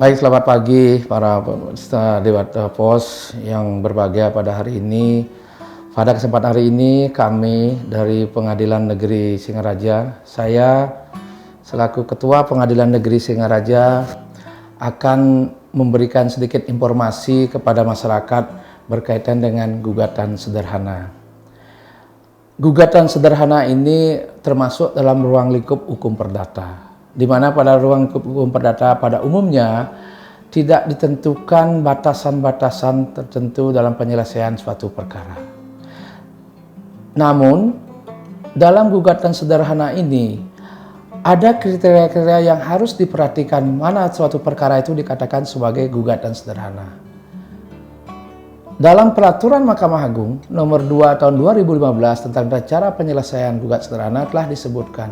Baik, selamat pagi para pemirsa Dewata Pos yang berbahagia pada hari ini. Pada kesempatan hari ini kami dari Pengadilan Negeri Singaraja, saya selaku Ketua Pengadilan Negeri Singaraja akan memberikan sedikit informasi kepada masyarakat berkaitan dengan gugatan sederhana. Gugatan sederhana ini termasuk dalam ruang lingkup hukum perdata, di mana pada ruang hukum perdata pada umumnya tidak ditentukan batasan-batasan tertentu dalam penyelesaian suatu perkara. Namun, dalam gugatan sederhana ini ada kriteria-kriteria yang harus diperhatikan mana suatu perkara itu dikatakan sebagai gugatan sederhana. Dalam Peraturan Mahkamah Agung Nomor 2 Tahun 2015 tentang cara penyelesaian gugatan sederhana telah disebutkan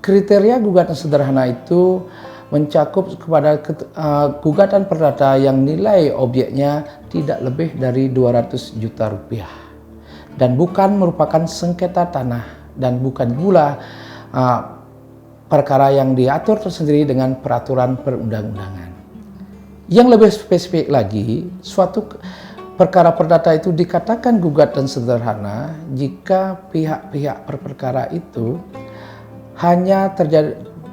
kriteria gugatan sederhana itu mencakup kepada gugatan perdata yang nilai objeknya tidak lebih dari 200 juta rupiah dan bukan merupakan sengketa tanah dan bukan pula perkara yang diatur tersendiri dengan peraturan perundang-undangan. Yang lebih spesifik lagi, suatu perkara perdata itu dikatakan gugatan sederhana jika pihak-pihak perkara itu hanya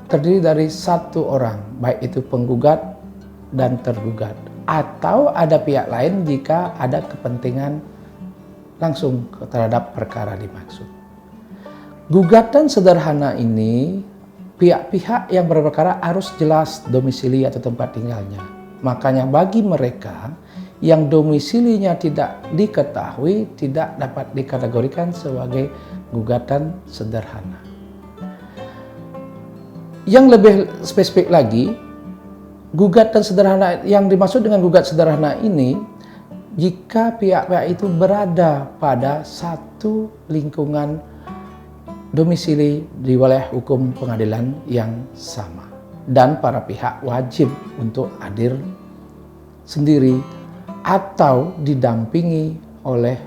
terdiri dari satu orang, baik itu penggugat dan tergugat, atau ada pihak lain jika ada kepentingan langsung terhadap perkara dimaksud. Gugatan sederhana ini, pihak-pihak yang berperkara harus jelas domisili atau tempat tinggalnya. Makanya bagi mereka yang domisilinya tidak diketahui, tidak dapat dikategorikan sebagai gugatan sederhana. Yang lebih spesifik lagi, gugatan sederhana yang dimaksud dengan gugatan sederhana ini jika pihak-pihak itu berada pada satu lingkungan domisili di wilayah hukum pengadilan yang sama dan para pihak wajib untuk hadir sendiri atau didampingi oleh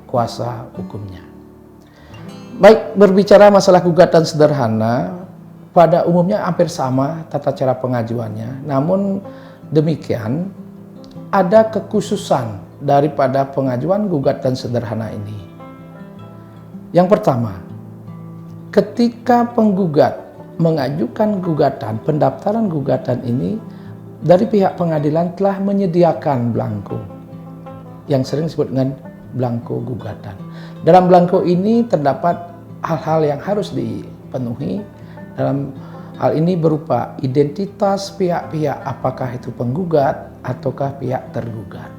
kuasa hukumnya. Baik, berbicara masalah gugatan sederhana, pada umumnya hampir sama tata cara pengajuannya, namun demikian ada kekhususan daripada pengajuan gugatan sederhana ini. Yang pertama, ketika penggugat mengajukan gugatan, pendaftaran gugatan ini dari pihak pengadilan telah menyediakan belangko yang sering disebut dengan belangko gugatan. Dalam belangko ini terdapat hal-hal yang harus dipenuhi. Dalam hal ini berupa identitas pihak-pihak, apakah itu penggugat ataukah pihak tergugat.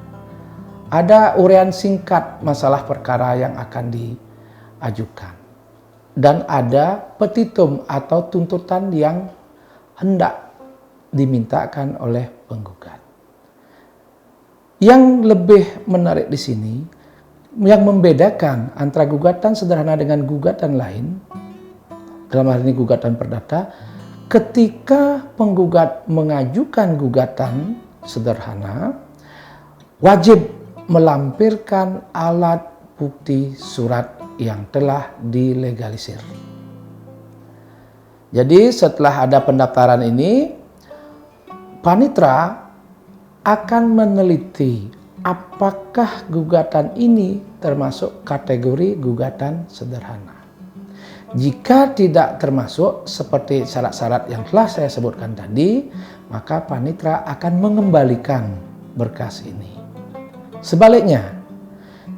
Ada uraian singkat masalah perkara yang akan diajukan. Dan ada petitum atau tuntutan yang hendak dimintakan oleh penggugat. Yang lebih menarik di sini, yang membedakan antara gugatan sederhana dengan gugatan lain, dalam hal ini gugatan perdata, ketika penggugat mengajukan gugatan sederhana, wajib melampirkan alat bukti surat yang telah dilegalisir. Jadi setelah ada pendaftaran ini, panitera akan meneliti apakah gugatan ini termasuk kategori gugatan sederhana. Jika tidak termasuk seperti syarat-syarat yang telah saya sebutkan tadi, maka panitera akan mengembalikan berkas ini. Sebaliknya,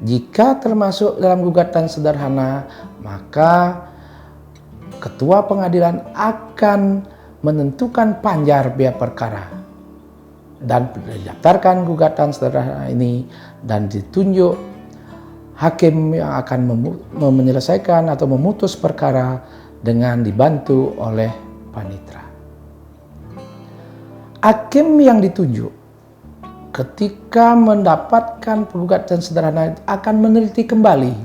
jika termasuk dalam gugatan sederhana, maka ketua pengadilan akan menentukan panjar biaya perkara dan mendaftarkan gugatan sederhana ini dan ditunjuk hakim yang akan menyelesaikan atau memutus perkara dengan dibantu oleh panitera. Hakim yang ditunjuk ketika mendapatkan gugatan sederhana akan meneliti kembali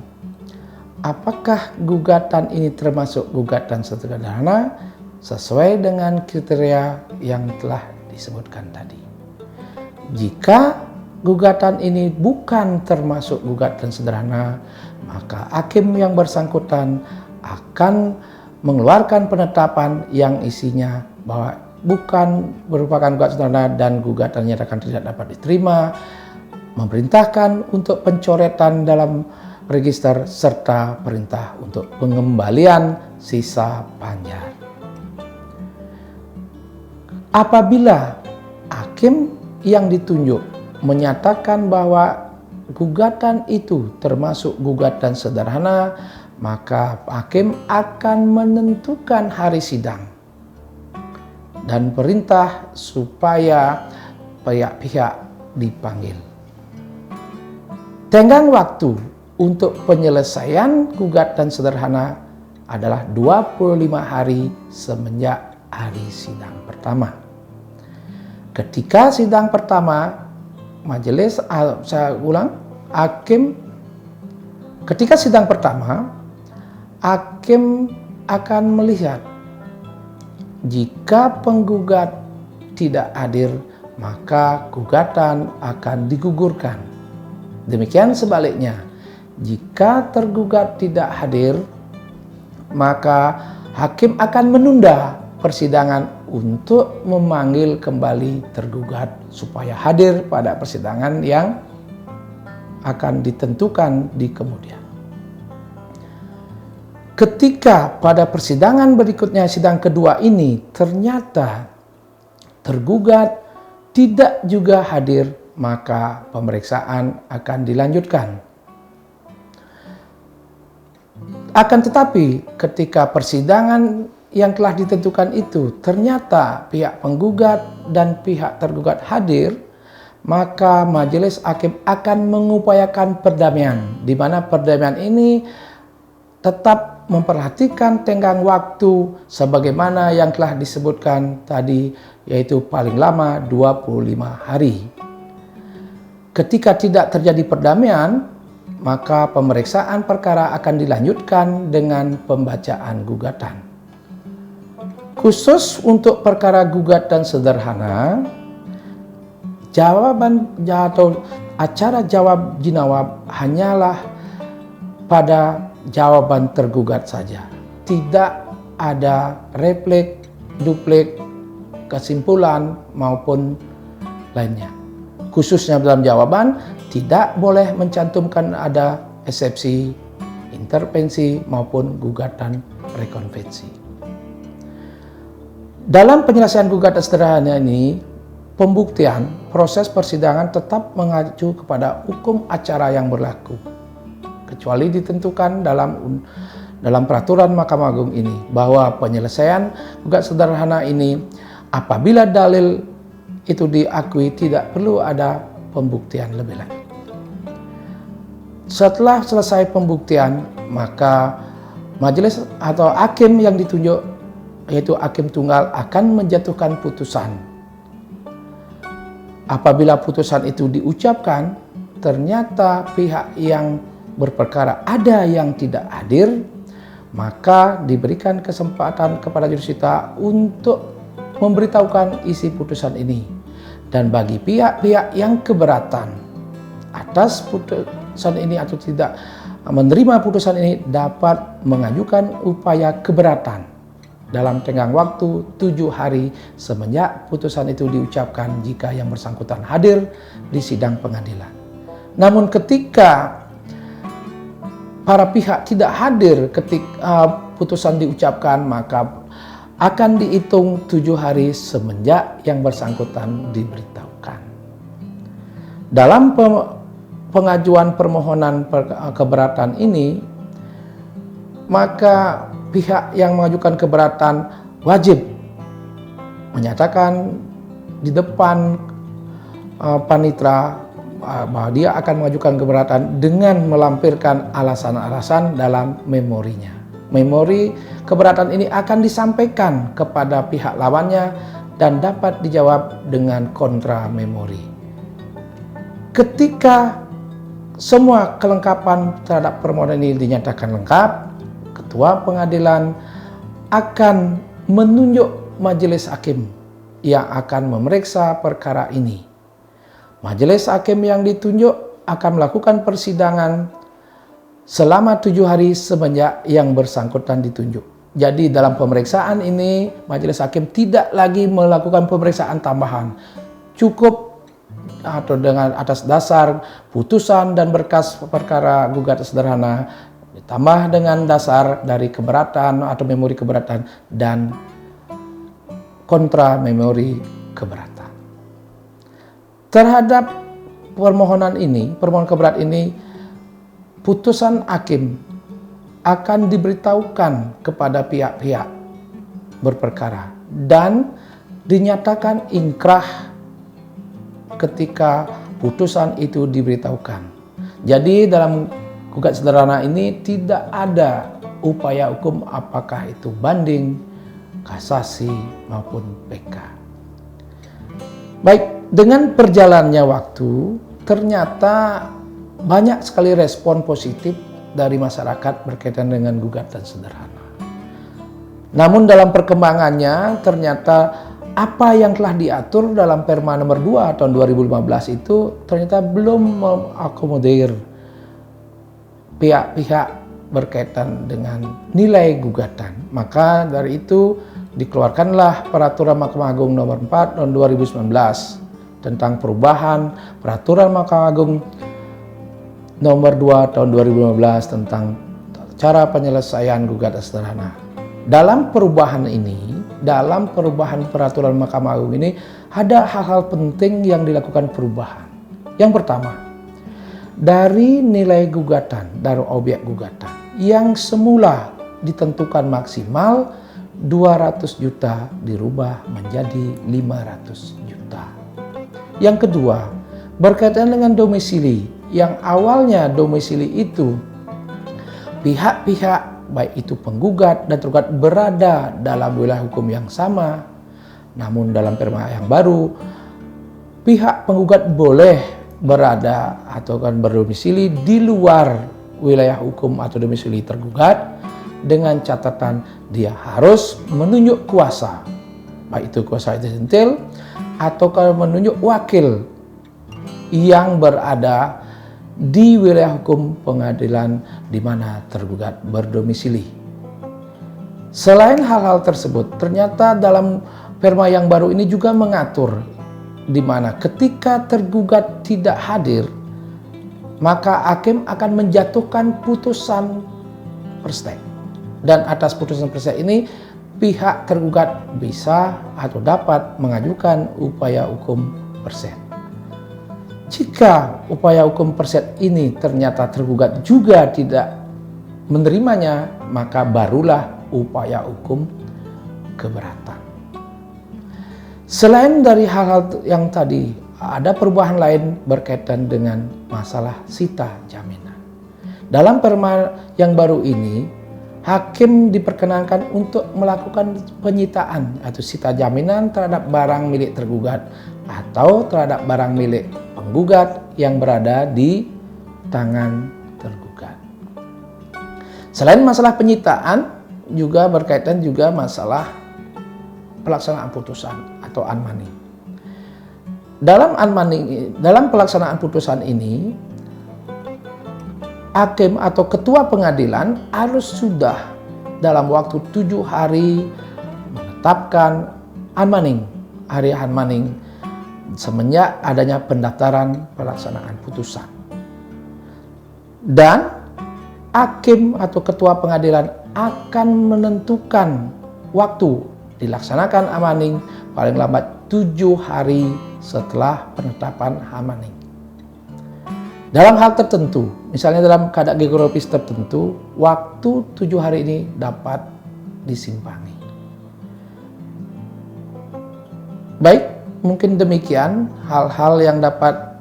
apakah gugatan ini termasuk gugatan sederhana sesuai dengan kriteria yang telah disebutkan tadi. Jika gugatan ini bukan termasuk gugatan sederhana, maka hakim yang bersangkutan akan mengeluarkan penetapan yang isinya bahwa bukan merupakan gugatan sederhana dan gugatan dinyatakan tidak dapat diterima, memerintahkan untuk pencoretan dalam register serta perintah untuk pengembalian sisa panjar. Apabila hakim yang ditunjuk menyatakan bahwa gugatan itu termasuk gugatan sederhana, maka hakim akan menentukan hari sidang dan perintah supaya pihak-pihak dipanggil. Tenggang waktu untuk penyelesaian gugatan sederhana adalah 25 hari semenjak hari sidang pertama. Ketika sidang pertama, ketika sidang pertama, hakim akan melihat jika penggugat tidak hadir, maka gugatan akan digugurkan. Demikian sebaliknya, jika tergugat tidak hadir, maka hakim akan menunda persidangan untuk memanggil kembali tergugat supaya hadir pada persidangan yang akan ditentukan di kemudian. Ketika pada persidangan berikutnya, sidang kedua ini, ternyata tergugat tidak juga hadir, maka pemeriksaan akan dilanjutkan. Akan tetapi, ketika persidangan yang telah ditentukan itu ternyata pihak penggugat dan pihak tergugat hadir, maka majelis hakim akan mengupayakan perdamaian, di mana perdamaian ini tetap memperhatikan tenggang waktu sebagaimana yang telah disebutkan tadi, yaitu paling lama 25 hari. Ketika tidak terjadi perdamaian, maka pemeriksaan perkara akan dilanjutkan dengan pembacaan gugatan. Khusus untuk perkara gugatan sederhana, jawaban atau acara jawab jinawab hanyalah pada jawaban tergugat saja. Tidak ada replik, duplik, kesimpulan maupun lainnya. Khususnya dalam jawaban tidak boleh mencantumkan ada eksepsi, intervensi maupun gugatan rekonvensi. Dalam penyelesaian gugatan sederhana ini, pembuktian proses persidangan tetap mengacu kepada hukum acara yang berlaku, kecuali ditentukan dalam peraturan Mahkamah Agung ini bahwa penyelesaian gugatan sederhana ini apabila dalil itu diakui tidak perlu ada pembuktian lebih lanjut. Setelah selesai pembuktian, maka majelis atau hakim yang ditunjuk, yaitu hakim tunggal, akan menjatuhkan putusan. Apabila putusan itu diucapkan, ternyata pihak yang berperkara ada yang tidak hadir, maka diberikan kesempatan kepada jurusita untuk memberitahukan isi putusan ini. Dan bagi pihak-pihak yang keberatan atas putusan ini atau tidak menerima putusan ini, dapat mengajukan upaya keberatan dalam tenggang waktu 7 hari semenjak putusan itu diucapkan jika yang bersangkutan hadir di sidang pengadilan. Namun ketika para pihak tidak hadir ketika putusan diucapkan, maka akan dihitung 7 hari semenjak yang bersangkutan diberitahukan. Dalam pengajuan permohonan keberatan ini, maka pihak yang mengajukan keberatan wajib menyatakan di depan panitera bahwa dia akan mengajukan keberatan dengan melampirkan alasan-alasan dalam memorinya. Memori keberatan ini akan disampaikan kepada pihak lawannya dan dapat dijawab dengan kontra memori. Ketika semua kelengkapan terhadap permohonan ini dinyatakan lengkap, ketua pengadilan akan menunjuk majelis hakim yang akan memeriksa perkara ini. Majelis hakim yang ditunjuk akan melakukan persidangan selama 7 hari semenjak yang bersangkutan ditunjuk. Jadi dalam pemeriksaan ini majelis hakim tidak lagi melakukan pemeriksaan tambahan. Cukup atau dengan atas dasar putusan dan berkas perkara gugatan sederhana ditambah dengan dasar dari keberatan atau memori keberatan dan kontra memori keberatan. Terhadap permohonan keberatan ini, putusan hakim akan diberitahukan kepada pihak-pihak berperkara dan dinyatakan ingkrah ketika putusan itu diberitahukan. Jadi dalam gugat sederhana ini tidak ada upaya hukum apakah itu banding, kasasi maupun PK. Baik, dengan berjalannya waktu ternyata banyak sekali respon positif dari masyarakat berkaitan dengan gugatan sederhana. Namun dalam perkembangannya ternyata apa yang telah diatur dalam Perma nomor 2 tahun 2015 itu ternyata belum mengakomodir pihak-pihak berkaitan dengan nilai gugatan. Maka dari itu dikeluarkanlah Peraturan Mahkamah Agung nomor 4 tahun 2019 tentang perubahan Peraturan Mahkamah Agung nomor 2 tahun 2015 tentang cara penyelesaian gugatan sederhana. Dalam perubahan Peraturan Mahkamah Agung ini ada hal-hal penting yang dilakukan perubahan. Yang pertama, dari nilai gugatan, dari objek gugatan yang semula ditentukan maksimal 200 juta dirubah menjadi 500 juta. Yang kedua, berkaitan dengan domisili, yang awalnya domisili itu pihak-pihak baik itu penggugat dan tergugat berada dalam wilayah hukum yang sama. Namun dalam Perma yang baru, pihak penggugat boleh berada atau berdomisili di luar wilayah hukum atau domisili tergugat dengan catatan dia harus menunjuk kuasa, baik itu kuasa insentil atau menunjuk wakil yang berada di wilayah hukum pengadilan di mana tergugat berdomisili. Selain hal-hal tersebut, ternyata dalam Perma yang baru ini juga mengatur di mana ketika tergugat tidak hadir, maka hakim akan menjatuhkan putusan persek. Dan atas putusan persek ini, pihak tergugat bisa atau dapat mengajukan upaya hukum persek. Jika upaya hukum persek ini ternyata tergugat juga tidak menerimanya, maka barulah upaya hukum keberatan. Selain dari hal-hal yang tadi, ada perubahan lain berkaitan dengan masalah sita jaminan. Dalam Perma yang baru ini, hakim diperkenankan untuk melakukan penyitaan atau sita jaminan terhadap barang milik tergugat atau terhadap barang milik penggugat yang berada di tangan tergugat. Selain masalah penyitaan, juga berkaitan juga masalah pelaksanaan putusan atau unmoney. Dalam pelaksanaan putusan ini, hakim atau ketua pengadilan harus sudah dalam waktu 7 hari menetapkan unmoney, hari unmoney semenjak adanya pendaftaran pelaksanaan putusan. Dan hakim atau ketua pengadilan akan menentukan waktu dilaksanakan unmoney paling lambat 7 hari setelah penetapan unmoney. Dalam hal tertentu, misalnya dalam keadaan geografis tertentu, waktu 7 hari ini dapat disimpangi. Baik, mungkin demikian hal-hal yang dapat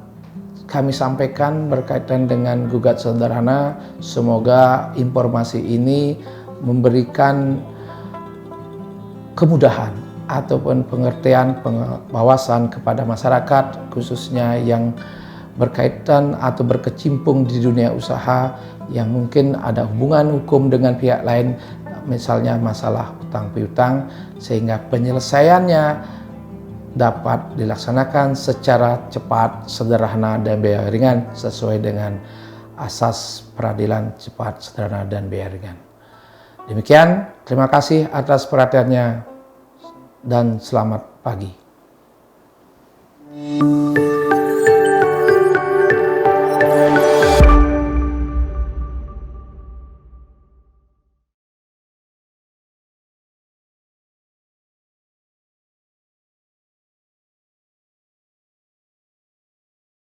kami sampaikan berkaitan dengan gugat sederhana. Semoga informasi ini memberikan kemudahan ataupun pengertian, pengawasan kepada masyarakat, khususnya yang berkaitan atau berkecimpung di dunia usaha yang mungkin ada hubungan hukum dengan pihak lain, misalnya masalah utang piutang, sehingga penyelesaiannya dapat dilaksanakan secara cepat, sederhana, dan biaya ringan sesuai dengan asas peradilan cepat, sederhana, dan biaya ringan. Demikian, terima kasih atas perhatiannya dan selamat pagi.